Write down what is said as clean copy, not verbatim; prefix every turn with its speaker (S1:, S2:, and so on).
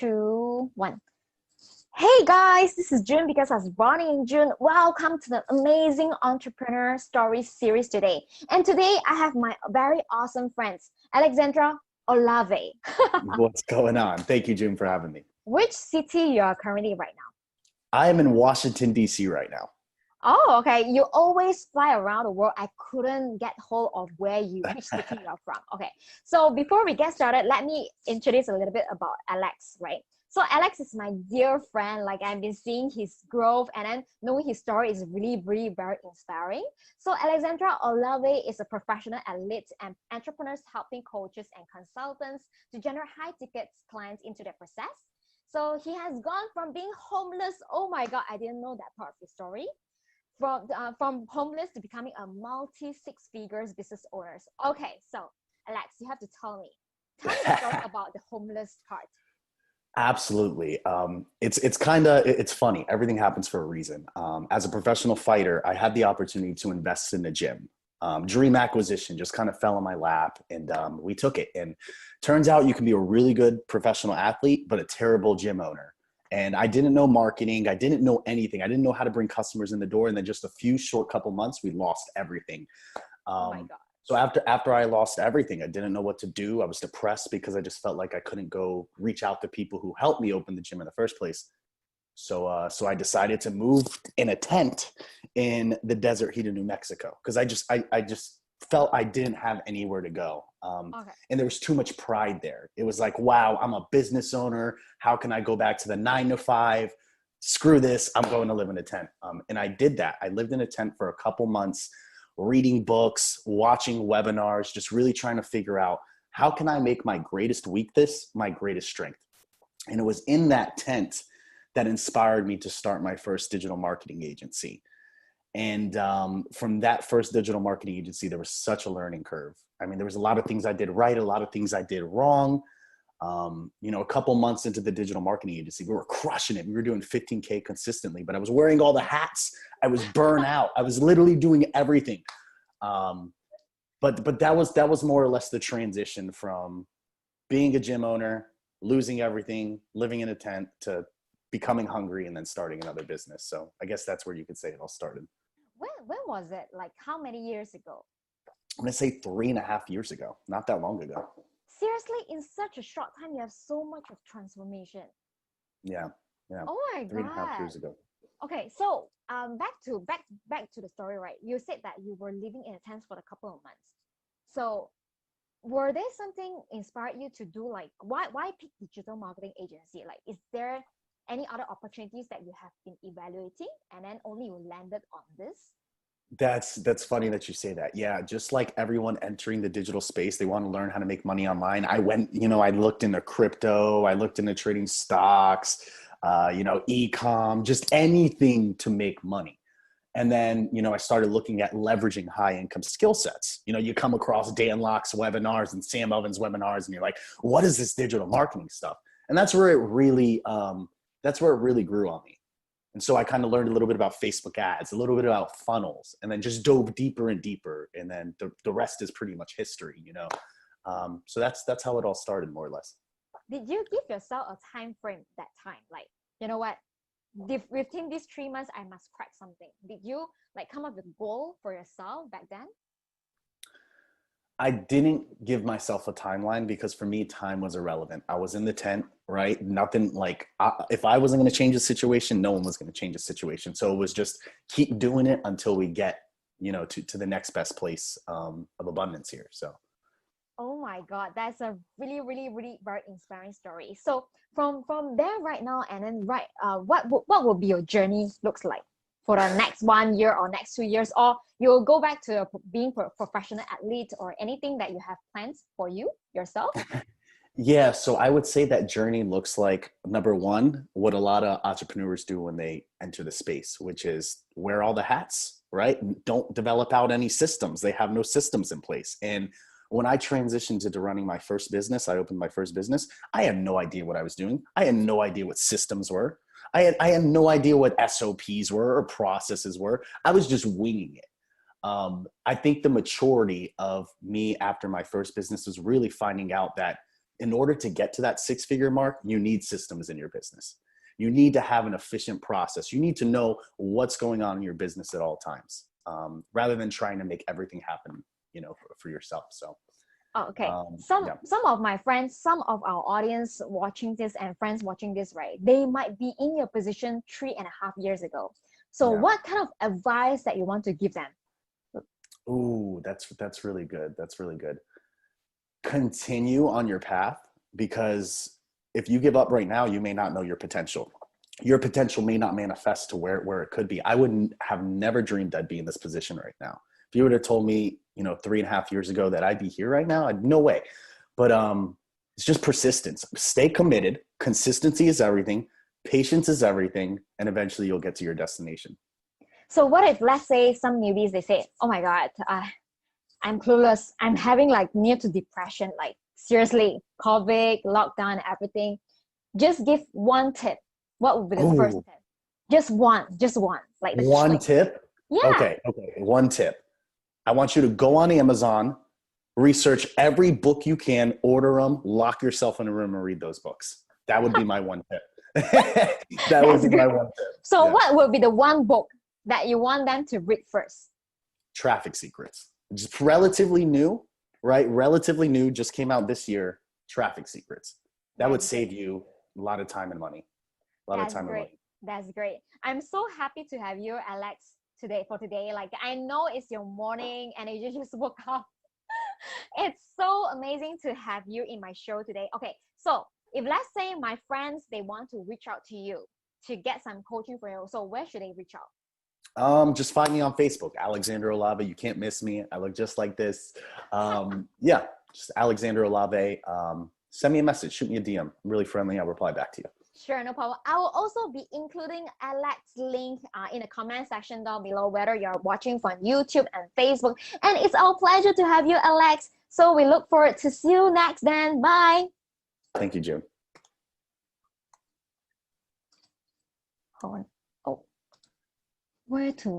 S1: two, one. Hey guys, this is June because I was born in June. Welcome to the Amazing Entrepreneur Story series today. And today I have my very awesome friends, Alexandra Olave.
S2: What's going on? Thank you, June, for having me.
S1: Which city you are currently right now?
S2: I am in Washington, D.C. right now.
S1: Oh, okay. You always fly around the world. I couldn't get hold of which city you are from. Okay. So before we get started, let me introduce a little bit about Alex, right? So Alex is my dear friend. Like I've been seeing his growth and then knowing his story is really, really very inspiring. So Alexandra Olave is a professional athlete and entrepreneurs helping coaches and consultants to generate high tickets clients into their process. So he has gone from being homeless. Oh my God, I didn't know that part of the story from homeless to becoming a multi six figures business owners. Okay, so Alex, you have to tell me the story about the homeless part.
S2: Absolutely. It's funny. Everything happens for a reason. As a professional fighter, I had the opportunity to invest in a gym. Dream acquisition just kind of fell in my lap, and we took it. And turns out you can be a really good professional athlete, but a terrible gym owner. And I didn't know marketing. I didn't know anything. I didn't know how to bring customers in the door. And then just a few short couple months, we lost everything.
S1: Oh my God.
S2: So after I lost everything, I didn't know what to do. I was depressed because I just felt like I couldn't go reach out to people who helped me open the gym in the first place. So I decided to move in a tent in the desert heat of New Mexico because I just felt I didn't have anywhere to go.
S1: Okay.
S2: And there was too much pride there. It was like, wow, I'm a business owner. How can I go back to the 9 to 5? Screw this. I'm going to live in a tent. And I did that. I lived in a tent for a couple months, reading books, watching webinars, just really trying to figure out how can I make my greatest weakness my greatest strength. And it was in that tent that inspired me to start my first digital marketing agency. And from that first digital marketing agency, there was such a learning curve. I mean, there was a lot of things I did right, a lot of things I did wrong. A couple months into the digital marketing agency, we were crushing it. We were doing 15K consistently, but I was wearing all the hats. I was burnt out. I was literally doing everything. But that was more or less the transition from being a gym owner, losing everything, living in a tent, to becoming hungry and then starting another business. So I guess that's where you could say it all started.
S1: When was it? Like how many years ago?
S2: I'm going to say 3.5 years ago, not that long ago.
S1: Seriously, in such a short time, you have so much of transformation.
S2: Yeah.
S1: Oh my
S2: 3.5
S1: God.
S2: years ago.
S1: Okay, so back to the story, right? You said that you were living in a tent for a couple of months. So were there something inspired you to do, like why pick digital marketing agency? Like, is there any other opportunities that you have been evaluating and then only you landed on this?
S2: That's funny that you say that. Yeah, just like everyone entering the digital space, they want to learn how to make money online. I went, I looked into crypto, I looked into trading stocks, e-com, just anything to make money. And then, I started looking at leveraging high income skill sets. You come across Dan Locke's webinars and Sam Oven's webinars, and you're like, what is this digital marketing stuff? And that's where it really grew on me. And so I kind of learned a little bit about Facebook ads, a little bit about funnels, and then just dove deeper and deeper. And then the rest is pretty much history, So that's how it all started, more or less.
S1: Did you give yourself a time frame that time? Like, you know what? Within these 3 months, I must crack something. Did you like come up with a goal for yourself back then?
S2: I didn't give myself a timeline because for me, time was irrelevant. I was in the tent, right? Nothing if I wasn't going to change the situation, no one was going to change the situation. So it was just keep doing it until we get, to the next best place of abundance here. So.
S1: Oh my God, that's a really, really, really very inspiring story. So from there right now, and then what will be your journey looks like for the next 1 year or next 2 years, or you'll go back to being a professional athlete or anything that you have plans for yourself?
S2: Yeah, so I would say that journey looks like, number one, what a lot of entrepreneurs do when they enter the space, which is wear all the hats, right? Don't develop out any systems. They have no systems in place. And when I transitioned into running my first business, I opened my first business, I had no idea what I was doing. I had no idea what systems were. I had no idea what SOPs were or processes were. I was just winging it. I think the maturity of me after my first business was really finding out that in order to get to that 6-figure mark, you need systems in your business. You need to have an efficient process. You need to know what's going on in your business at all times, rather than trying to make everything happen, for yourself. So,
S1: okay. Some of my friends, some of our audience watching this and friends watching this, right? They might be in your position 3.5 years ago. So what kind of advice that you want to give them?
S2: Ooh, that's really good. That's really good. Continue on your path, because if you give up right now, you may not know your potential. Your potential may not manifest to where it could be. I wouldn't have never dreamed I'd be in this position right now. If you would have told me, 3.5 years ago that I'd be here right now, no way. But it's just persistence. Stay committed. Consistency is everything. Patience is everything. And eventually you'll get to your destination.
S1: So what if, let's say, some newbies, they say, oh my God, I'm clueless. I'm having like near to depression, like seriously, COVID, lockdown, everything. Just give one tip. What would be the first tip? Just one, like the
S2: one tip.
S1: Yeah.
S2: Okay. One tip. I want you to go on Amazon, research every book you can, order them, lock yourself in a room and read those books. That would be my one tip. That would be my one tip.
S1: So what would be the one book that you want them to read first?
S2: Traffic Secrets. Just relatively new, right? Relatively new, just came out this year. Traffic Secrets. That would save you a lot of time and money.
S1: That's great. I'm so happy to have you, Alex, for today. Like, I know it's your morning and you just woke up. It's so amazing to have you in my show today. Okay, so if let's say my friends, they want to reach out to you to get some coaching for you, so where should they reach out?
S2: Just find me on Facebook, Alexander Olave. You can't miss me. I look just like this. Just Alexander Olave. Send me a message, shoot me a DM. I'm really friendly. I'll reply back to you.
S1: Sure, no problem. I will also be including Alex's link in the comment section down below, whether you're watching from YouTube and Facebook. And it's our pleasure to have you, Alex. So we look forward to see you next then. Bye.
S2: Thank you, June.
S1: Hold on. Oh, where to?